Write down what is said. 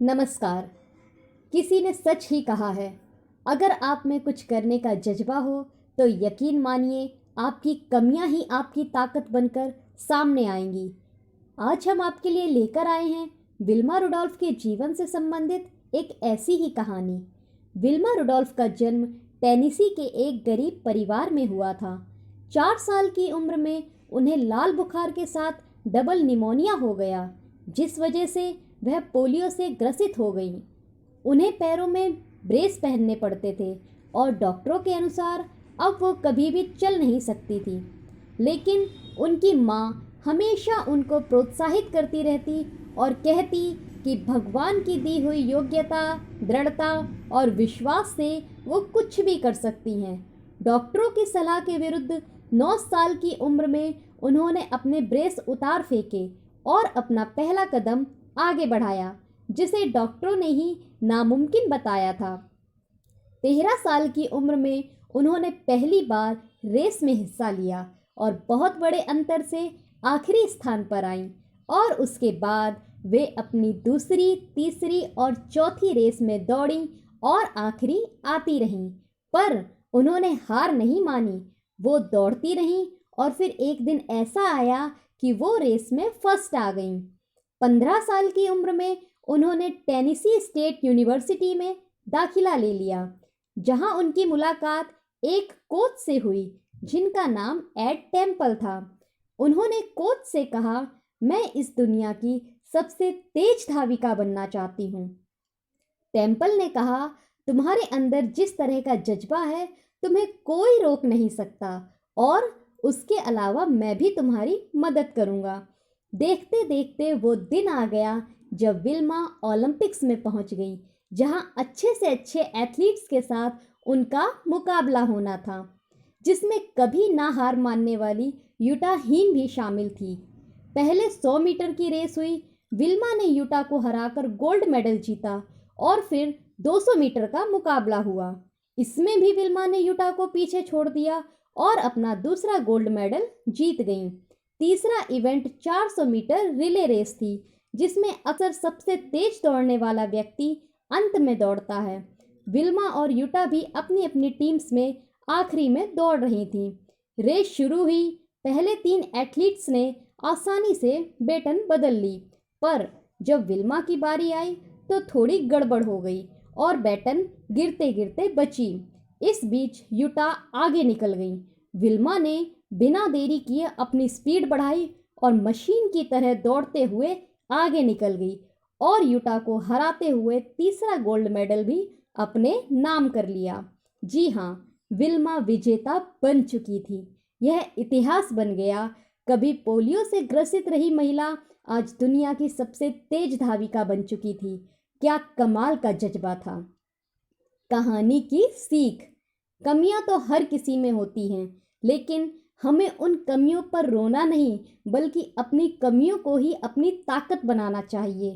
नमस्कार। किसी ने सच ही कहा है, अगर आप में कुछ करने का जज्बा हो तो यकीन मानिए आपकी कमियां ही आपकी ताकत बनकर सामने आएंगी। आज हम आपके लिए लेकर आए हैं विल्मा रुडोल्फ के जीवन से संबंधित एक ऐसी ही कहानी। विल्मा रुडोल्फ का जन्म टेनेसी के एक गरीब परिवार में हुआ था। 4 साल की उम्र में उन्हें लाल बुखार के साथ डबल निमोनिया हो गया, जिस वजह से वह पोलियो से ग्रसित हो गई। उन्हें पैरों में ब्रेस पहनने पड़ते थे और डॉक्टरों के अनुसार अब वो कभी भी चल नहीं सकती थी। लेकिन उनकी माँ हमेशा उनको प्रोत्साहित करती रहती और कहती कि भगवान की दी हुई योग्यता, दृढ़ता और विश्वास से वो कुछ भी कर सकती हैं। डॉक्टरों की सलाह के विरुद्ध 9 साल की उम्र में उन्होंने अपने ब्रेस उतार फेंके और अपना पहला कदम आगे बढ़ाया, जिसे डॉक्टरों ने ही नामुमकिन बताया था। 13 साल की उम्र में उन्होंने पहली बार रेस में हिस्सा लिया और बहुत बड़े अंतर से आखिरी स्थान पर आईं और उसके बाद वे अपनी दूसरी, तीसरी और चौथी रेस में दौड़ीं और आखिरी आती रहीं। पर उन्होंने हार नहीं मानी, वो दौड़ती रहीं और फिर एक दिन ऐसा आया कि वो रेस में फर्स्ट आ गईं। 15 साल की उम्र में उन्होंने टेनेसी स्टेट यूनिवर्सिटी में दाखिला ले लिया, जहां उनकी मुलाकात एक कोच से हुई जिनका नाम एड टेम्पल था। उन्होंने कोच से कहा, मैं इस दुनिया की सबसे तेज धाविका बनना चाहती हूँ। टेम्पल ने कहा, तुम्हारे अंदर जिस तरह का जज्बा है तुम्हें कोई रोक नहीं सकता और उसके अलावा मैं भी तुम्हारी मदद करूँगा। देखते देखते वो दिन आ गया जब विल्मा ओलंपिक्स में पहुंच गई, जहां अच्छे से अच्छे एथलीट्स के साथ उनका मुकाबला होना था, जिसमें कभी ना हार मानने वाली यूटा हीन भी शामिल थी। पहले 100 मीटर की रेस हुई। विल्मा ने यूटा को हराकर गोल्ड मेडल जीता और फिर 200 मीटर का मुकाबला हुआ। इसमें भी विल्मा ने यूटा को पीछे छोड़ दिया और अपना दूसरा गोल्ड मेडल जीत गई। तीसरा इवेंट 400 मीटर रिले रेस थी, जिसमें अक्सर सबसे तेज दौड़ने वाला व्यक्ति अंत में दौड़ता है। विल्मा और यूटा भी अपनी अपनी टीम्स में आखिरी में दौड़ रही थी। रेस शुरू हुई। पहले 3 एथलीट्स ने आसानी से बेटन बदल ली, पर जब विल्मा की बारी आई तो थोड़ी गड़बड़ हो गई और बेटन गिरते गिरते बची। इस बीच यूटा आगे निकल गई। विल्मा ने बिना देरी किए अपनी स्पीड बढ़ाई और मशीन की तरह दौड़ते हुए आगे निकल गई और यूटा को हराते हुए तीसरा गोल्ड मेडल भी अपने नाम कर लिया। जी हाँ, विल्मा विजेता बन चुकी थी। यह इतिहास बन गया। कभी पोलियो से ग्रसित रही महिला आज दुनिया की सबसे तेज धाविका बन चुकी थी। क्या कमाल का जज्बा था। कहानी की सीख। कमियां तो हर किसी में होती हैं, लेकिन हमें उन कमियों पर रोना नहीं, बल्कि अपनी कमियों को ही अपनी ताकत बनाना चाहिए।